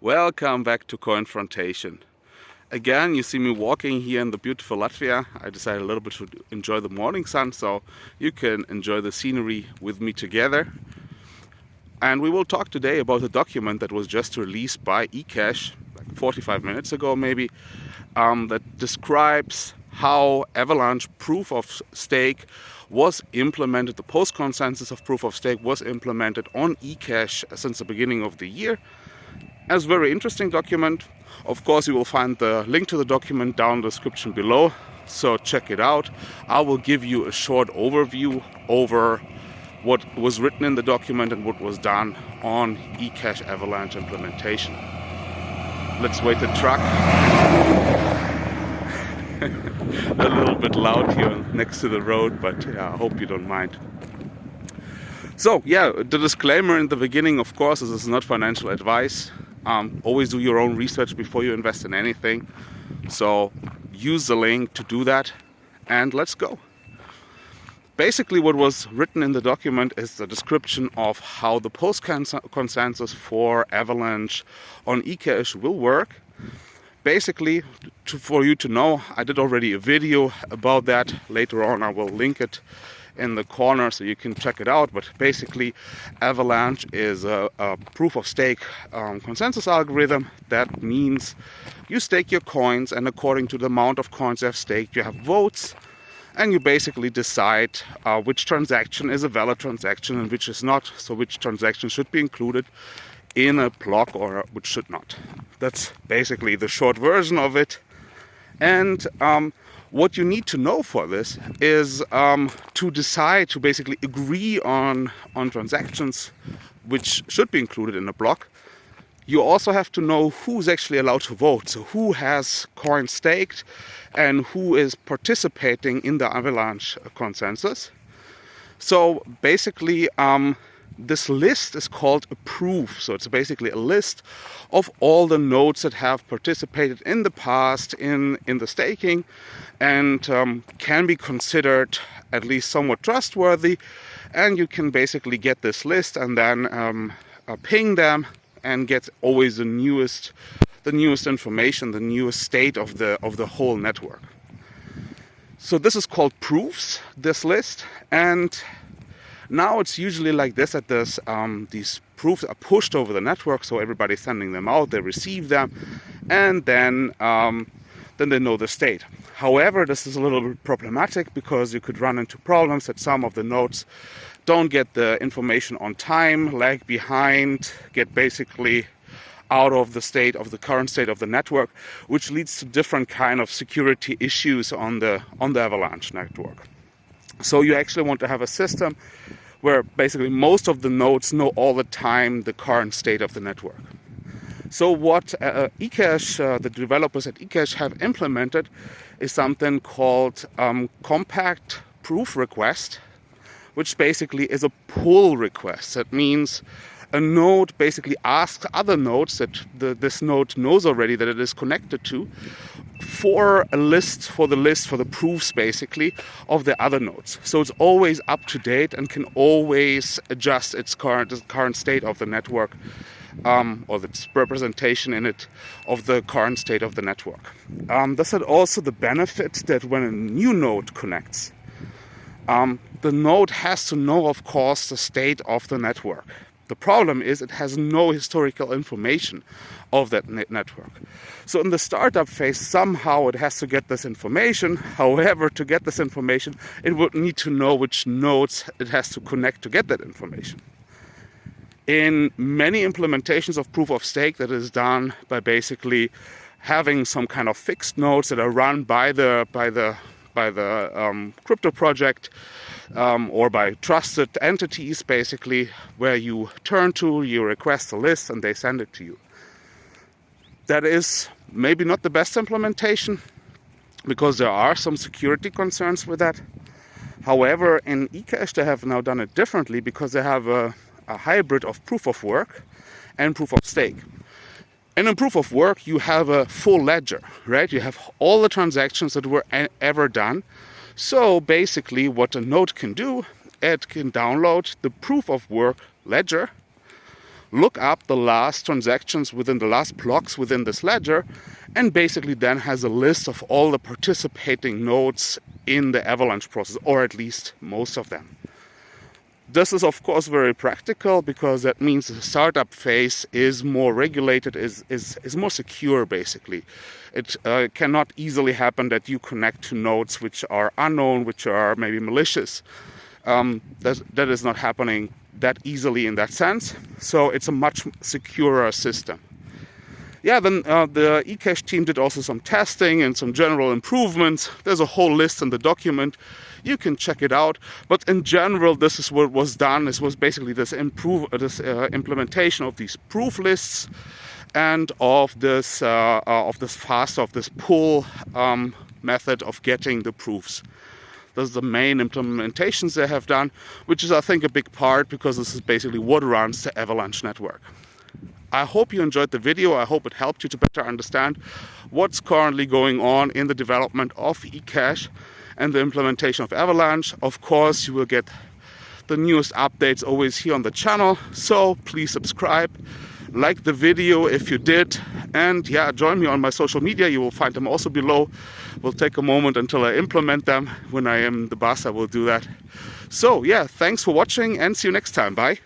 Welcome back to Confrontation. Again, you see me walking here in the beautiful Latvia. I decided a little bit to enjoy the morning sun, so you can enjoy the scenery with me together. And we will talk today about a document that was just released by eCash, like 45 minutes ago maybe, that describes how Avalanche proof of stake was implemented, the post-consensus of proof of stake was implemented on eCash since the beginning of the year. It's a very interesting document. Of course, you will find the link to the document down in the description below, so check it out. I will give you a short overview over what was written in the document and what was done on eCash Avalanche implementation. Let's wait the truck. A little bit loud here next to the road, but yeah, I hope you don't mind. So yeah, the disclaimer in the beginning, of course, this is not financial advice. Always do your own research before you invest in anything. So use the link to do that, and let's go. Basically, what was written in the document is the description of how the post-consensus for Avalanche on eCash will work. Basically, for you to know, I did already a video about that. Later on, I will link it in the corner so you can check it out. But basically, Avalanche is a proof of stake consensus algorithm. That means you stake your coins, and according to the amount of coins you have staked, you have votes, and you basically decide which transaction is a valid transaction and which is not, so which transaction should be included in a block or which should not. That's basically the short version of it. And what you need to know for this is to decide to basically agree on transactions which should be included in a block. You also have to know who's actually allowed to vote, so who has coins staked and who is participating in the Avalanche consensus. So basically, this list is called a proof. So it's basically a list of all the nodes that have participated in the past in the staking and can be considered at least somewhat trustworthy. And you can basically get this list and then ping them and get always the newest information, the newest state of the whole network. So this is called proofs, this list, and now it's usually like this that these proofs are pushed over the network, so everybody's sending them out, they receive them, and then they know the state. However, this is a little bit problematic because you could run into problems that some of the nodes don't get the information on time, lag behind, get basically out of the current state of the network, which leads to different kind of security issues on the Avalanche network. So you actually want to have a system where basically most of the nodes know all the time the current state of the network. So what eCash, the developers at eCash have implemented is something called compact proof request, which basically is a pull request. That means a node basically asks other nodes that this node knows already that it is connected to for the proofs basically of the other nodes. So it's always up to date and can always adjust its current state of the network or its representation in it of the current state of the network. This had also the benefit that when a new node connects, the node has to know, of course, the state of the network. The problem is it has no historical information of that network. So in the startup phase, somehow it has to get this information. However, to get this information, it would need to know which nodes it has to connect to get that information. In many implementations of proof of stake, that is done by basically having some kind of fixed nodes that are run by the crypto project or by trusted entities, basically, where you turn to, you request a list, and they send it to you. That is maybe not the best implementation because there are some security concerns with that. However, in eCash, they have now done it differently because they have a hybrid of proof of work and proof of stake. And in proof of work, you have a full ledger, right? You have all the transactions that were ever done. So basically what a node can do, it can download the proof of work ledger look up the last transactions within the last blocks within this ledger, and basically then has a list of all the participating nodes in the Avalanche process, or at least most of them. This is of course very practical because that means the startup phase is more regulated, is more secure basically. It cannot easily happen that you connect to nodes which are unknown, which are maybe malicious. That is not happening that easily in that sense. So it's a much securer system. Yeah, then the eCash team did also some testing and some general improvements. There's a whole list in the document. You can check it out. But in general, this is what was done. This was basically this implementation of these proof lists and of this pull method of getting the proofs. Those are the main implementations they have done, which is, I think, a big part because this is basically what runs the Avalanche network. I hope you enjoyed the video. I hope it helped you to better understand what's currently going on in the development of eCash and the implementation of Avalanche. Of course, you will get the newest updates always here on the channel. So please subscribe, like the video if you did, and yeah, join me on my social media. You will find them also below. Will take a moment until I implement them. When I am the boss, I will do that. So yeah, thanks for watching and see you next time. Bye.